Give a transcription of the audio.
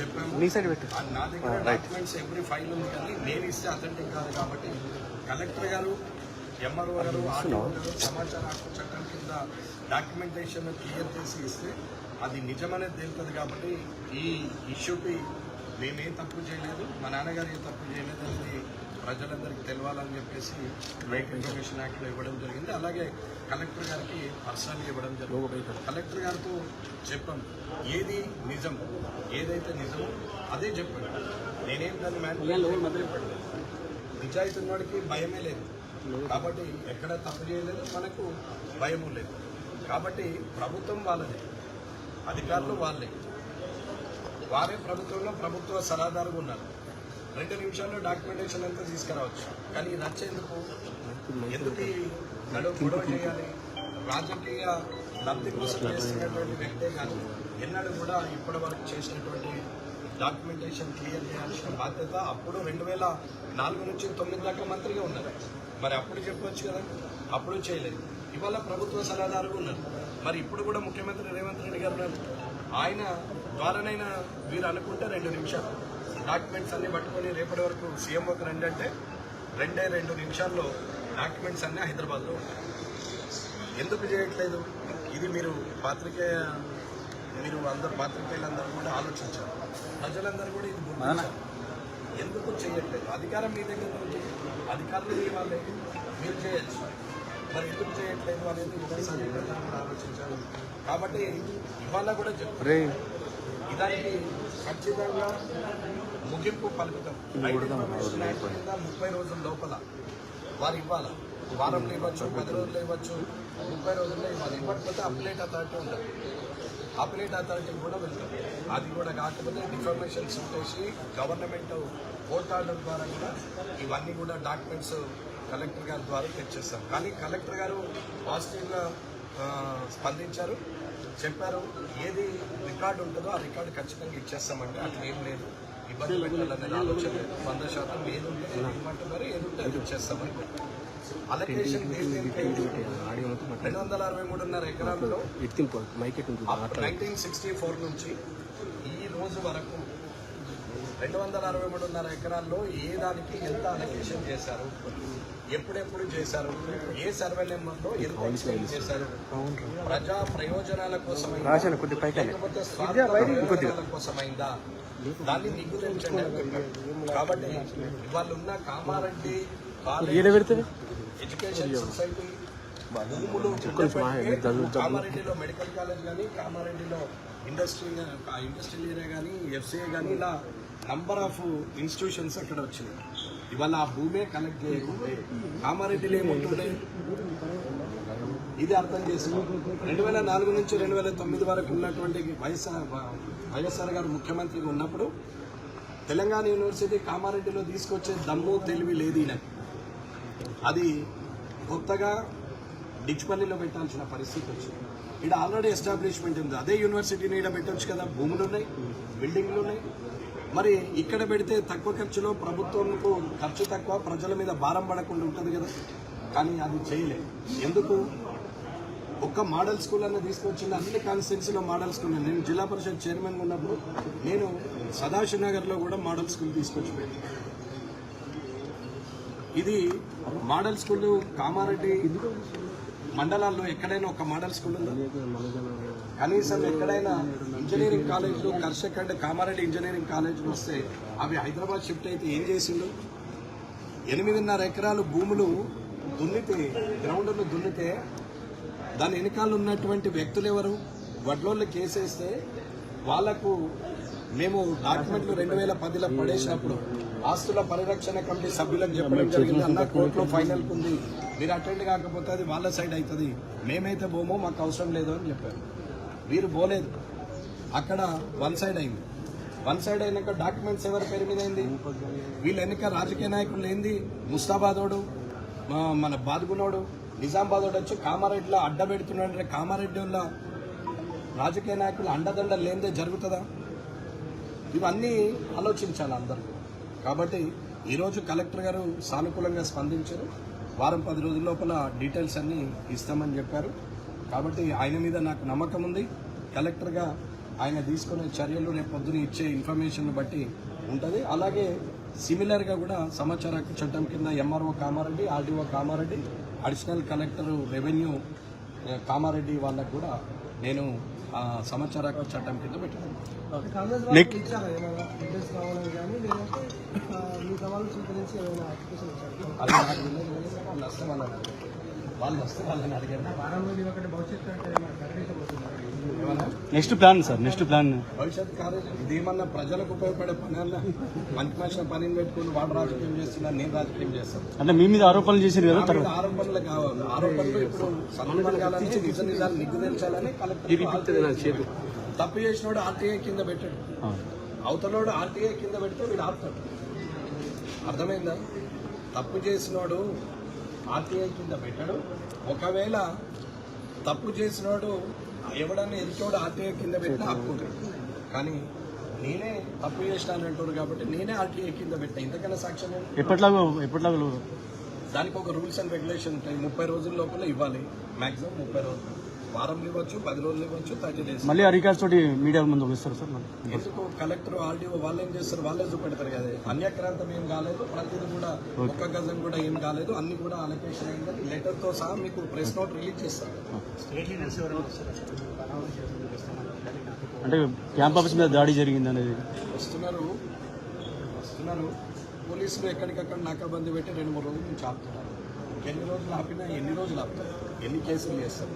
చెప్పాము. నా దగ్గర డాక్యుమెంట్స్ ఎవ్రీ ఫైల్ ఉంది, కానీ నేను ఇస్తే అథెంటిక్ కాదు. కాబట్టి కలెక్టర్ గారు, ఎంఆర్ఓ గారు, ఆర్టీఓ గారు సమాచార హక్కు చట్టం కింద డాక్యుమెంటేషన్ క్లియర్ చేసి ఇస్తే అది నిజమనేది తేలుతుంది. కాబట్టి ఈ ఇష్యూకి మేమేం తప్పు చేయలేదు, మా నాన్నగారు ఏం తప్పు చేయలేదు అనేది ప్రజలందరికీ తెలవాలని చెప్పేసి రైట్ ఇన్ఫర్మేషన్ యాక్ట్లో ఇవ్వడం జరిగింది. అలాగే కలెక్టర్ గారికి పర్సనల్గా ఇవ్వడం జరిగింది. కలెక్టర్ గారితో చెప్పాం, ఏది నిజం, ఏదైతే నిజమో అదే చెప్పాను. నేనేం దాన్ని మ్యాన్ నిజాయితీ ఉన్నవాడికి భయమే లేదు. కాబట్టి ఎక్కడ తప్పు చేయలేదు, మనకు భయము లేదు. కాబట్టి ప్రభుత్వం వాళ్ళదే, అధికారులు వాళ్ళే, వారే ప్రభుత్వంలో ప్రభుత్వ సలహాదారుగా ఉన్నారు. 2 నిమిషాల్లో డాక్యుమెంటేషన్ అంతా తీసుకురావచ్చు. కానీ ఇది వచ్చేందుకు ఎందుకు గొడవ చేయాలి? రాజకీయ లబ్ధి కోసం చేస్తున్నటువంటి వ్యక్తే కానీ ఎన్నడూ కూడా ఇప్పటి వరకు చేసినటువంటి డాక్యుమెంటేషన్ క్లియర్ చేయాల్సిన బాధ్యత అప్పుడు 2004 నుంచి 2009 దాకా మంత్రిగా ఉన్నారు. మరి అప్పుడు చెప్పవచ్చు కదా, అప్పుడు చేయలేదు. ఇవాళ ప్రభుత్వ సలహాదారుగా ఉన్నారు. మరి ఇప్పుడు కూడా ముఖ్యమంత్రి రేవంత్ రెడ్డి గారు ఉన్నారు. ఆయన ద్వారానైనా వీరు అనుకుంటే 2 నిమిషాలు డాక్యుమెంట్స్ అన్ని పట్టుకొని రేపటి వరకు సీఎంఓకి రండి అంటే 2 నిమిషాల్లో డాక్యుమెంట్స్ అన్నీ హైదరాబాద్లో ఉంటాయి. ఎందుకు చేయట్లేదు? ఇది మీరు అందరు పాత్రికేయులందరూ కూడా ఆలోచించారు, ప్రజలందరూ కూడా ఇది గుర్తించారు. ఎందుకు చేయట్లేదు? అధికారం మీ దగ్గర నుంచి, అధికారులు మీ వాళ్ళే, మీరు చేయొచ్చు. మరి ఎందుకు చేయట్లేదు అనేది ఒకసారి కూడా ఆలోచించారు. కాబట్టి ఇవాళ కూడా చెప్తారు, ఇదానికి ఖచ్చితంగా ముగింపు పలుకుతాం. 30 రోజుల లోపల వారు ఇవ్వాలి. వారంలో ఇవ్వచ్చు, 10 రోజుల్లో ఇవ్వచ్చు, 30 రోజుల్లో ఇవ్వాలి. ఇవ్వకపోతే అప్లేట్ అథారిటీ ఉంటుంది, అప్లేట్ అథారిటీ కూడా వెళ్తాం. అది కూడా కాకపోతే డిఫర్మేషన్ పెట్టేసి గవర్నమెంట్ కోర్టు ఆర్డర్ ద్వారా కూడా ఇవన్నీ కూడా డాక్యుమెంట్స్ కలెక్టర్ గారి ద్వారా తెచ్చేస్తాం. కానీ కలెక్టర్ గారు పాజిటివ్గా స్పందించారు, చెప్పారు ఏది రికార్డు ఉంటుందో ఆ రికార్డు ఖచ్చితంగా ఇచ్చేస్తామంటే అట్లా ఏం లేదు, ఇబ్బంది పెట్టాలనేది ఆలోచన లేదు. 100% ఏది ఉంటే ఇవ్వమంటున్నారు, ఏది ఉంటే అది ఇచ్చేస్తామని. అలొకేషన్ 263.5 ఎకరాల్లో 1964 నుంచి ఈ రోజు వరకు 263.5 ఎకరాల్లో ఏ దానికి ఎంత అలొకేషన్ చేశారు, ఎప్పుడెప్పుడు చేశారు, ఏ సర్వే నెంబర్లో ఎంత ఎక్స్ప్లెయిన్ చేశారు, ప్రజా ప్రయోజనాల కోసమైందా లేకపోతే స్వార్థ కోసమైందా, దాన్ని నిగ్గుదించండి అని చెప్పారు. కాబట్టి ఇవాళ ఉన్న కామారెడ్డి ఎడ్యుకేషన్ సొసైటీ భూములు, కామారెడ్డిలో మెడికల్ కాలేజ్ కానీ, కామారెడ్డిలో ఇండస్ట్రియల్ ఏరియా కానీ, ఎఫ్సిఐ కానీ, ఇలా నంబర్ ఆఫ్ ఇన్స్టిట్యూషన్స్ అక్కడ వచ్చినాయి. ఇవాళ ఆ భూమే కనెక్ట్ చేయకుంటే కామారెడ్డిలో ఏముంటుండే? ఇది అర్థం చేసుకో. 2004 నుంచి 2009 వరకు ఉన్నటువంటి వైఎస్ఆర్ గారు ముఖ్యమంత్రిగా ఉన్నప్పుడు తెలంగాణ యూనివర్సిటీ కామారెడ్డిలో తీసుకొచ్చే దమ్ము తెలివి లేదు ఈయనకి. అది కొత్తగా డిచ్పల్లిలో పెట్టాల్సిన పరిస్థితి వచ్చింది. ఇక్కడ ఆల్రెడీ ఎస్టాబ్లిష్మెంట్ ఉంది, అదే యూనివర్సిటీని ఇక్కడ పెట్టవచ్చు కదా, భూములు ఉన్నాయి, బిల్డింగ్లు ఉన్నాయి. మరి ఇక్కడ పెడితే తక్కువ ఖర్చులో ప్రభుత్వంకు ఖర్చు తక్కువ, ప్రజల మీద భారం పడకుండా ఉంటుంది కదా. కానీ అది చేయలేదు. ఎందుకు? ఒక్క మోడల్ స్కూల్ అన్న తీసుకొచ్చింది. అన్ని కాన్స్టిట్యున్సీలో మోడల్ స్కూల్. నేను జిల్లా పరిషత్ చైర్మన్ ఉన్నప్పుడు నేను సదాశివ్ నగర్లో కూడా మోడల్ స్కూల్ తీసుకొచ్చి పెట్టాను. ఇది మోడల్ స్కూల్ కామారెడ్డి మండలాల్లో ఎక్కడైనా ఒక మోడల్ స్కూల్ ఉందా? కనీసం ఎక్కడైనా ఇంజనీరింగ్ కాలేజీలు, కర్షకండ్ కామారెడ్డి ఇంజనీరింగ్ కాలేజీలు వస్తే అవి హైదరాబాద్ షిఫ్ట్ అయితే ఏం చేసిండు? 8.5 ఎకరాలు భూములు దున్నితే, గ్రౌండ్ను దున్నితే దాని వెనకాల ఉన్నటువంటి వ్యక్తులు ఎవరు? వడ్లోళ్ళు కేసేస్తే వాళ్లకు మేము డాక్యుమెంట్లు 2010లో పడేసినప్పుడు ఆస్తుల పరిరక్షణ కమిటీ సభ్యులకు చెప్పడం జరిగింది. అన్న కోర్టులో ఫైనల్ ఉంది, మీరు అటెండ్ కాకపోతే అది వాళ్ళ సైడ్ అవుతుంది, మేమైతే పోమో, మాకు అవసరం లేదు అని చెప్పారు. వీరు పోలేదు, అక్కడ 1 సైడ్ అయింది. 1 సైడ్ అయినాక డాక్యుమెంట్స్ ఎవరి పేరు మీద అయింది? వీళ్ళ వెనుక రాజకీయ నాయకులు ఏంది? ముస్తాబాదోడు, మన బాదుగునోడు, నిజామాబాదోడు వచ్చి కామారెడ్డిలో అడ్డ పెడుతున్నాడంటే కామారెడ్డి వల్ల రాజకీయ నాయకులు అండదండ లేనిదే జరుగుతుందా? ఇవన్నీ ఆలోచించాలి అందరూ. కాబట్టి ఈరోజు కలెక్టర్ గారు సానుకూలంగా స్పందించారు. 10 రోజుల లోపల డీటెయిల్స్ అన్నీ ఇస్తామని చెప్పారు. కాబట్టి ఆయన మీద నాకు నమ్మకం ఉంది. కలెక్టర్గా ఆయన తీసుకునే చర్యలు రేపు పొద్దున ఇచ్చే ఇన్ఫర్మేషన్ బట్టి ఉంటుంది. అలాగే సిమిలర్గా కూడా సమాచార హక్కు చట్టం కింద MRO Kamareddy, RDO Kamareddy, additional collector revenue Kamareddy వాళ్ళకు కూడా నేను సమాచార హక్కు చట్టం కింద పెట్టాను. అది నాకు తెలియదు. వాళ్ళు వస్తే వాళ్ళని అడిగారు. Next plan sir, next plan భవిష్యత్ కార్యాచరణ ఇదేమన్నా ప్రజలకు ఉపయోగపడే పని అన్న మనకి మనిషిన పనిని పెట్టుకుని వాడు రాజకీయం చేస్తున్నా, నేను రాజకీయం చేస్తాను అంటే మీ మీద ఆరోపణలు చేశారు కదా. తర్వాత ఆరోపణలు కావాలి. ఆరోపణలు ఇప్పుడు సంబంధం కావాలని నిజాలు నిగ్గు తెల్చాలని కలెక్టర్ తప్పు చేసినోడు ఆర్టీఐ కింద పెట్టాడు, అవతలోడు ఆర్టీఐ కింద పెడితే వీడు ఆపుతాడు. అర్థమైందా? తప్పు చేసినోడు ఆర్టీఐ కింద పెట్టాడు. ఒకవేళ తప్పు చేసినోడు ఎవడన్నా ఎదుటోడు ఆర్టీఐ కింద పెట్టినా ఆపుకుంటాడు. కానీ నేనే తప్పు చేసినానంటారు కాబట్టి నేనే ఆర్టీఐ కింద పెట్టా. ఇంతకన్నా సాక్ష్యం ఎప్పటిలాగా దానికి ఒక రూల్స్ అండ్ రెగ్యులేషన్ ఉంటాయి. 30 రోజుల లోపల ఇవ్వాలి. మాక్సిమం 30 రోజులు, వారం ఇవ్వచ్చు, 10 రోజులు ఇవ్వచ్చు, 30 days. మళ్ళీ ఆ రికార్డ్స్ తోటి మీడియా ముందు వస్తారు సార్. ఎందుకు కలెక్టర్ ఆర్డీఓ వాళ్ళు ఏం చేస్తారు, వాళ్ళే చూపెడతారు కదా. అన్యక్రాంతం ఏం కాలేదు, ప్రతిదీ కూడా ఒక్క గజం కూడా ఏం కాలేదు, అన్ని కూడా అలొకేషన్ అయిందని లెటర్తో సహా మీకు ప్రెస్ నోట్ రిలీజ్ చేస్తారు. అంటే క్యాంప్ ఆఫీస్ మీద దాడి జరిగింది అనేది వస్తున్నారు పోలీసులు ఎక్కడికక్కడ నాకాబందీ పెట్టి 2-3 రోజుల నుంచి ఆపుతున్నారు. ఎన్ని రోజులు ఆపినా ఎన్ని రోజులు ఆపుతారు, ఎన్ని కేసులు చేస్తారు.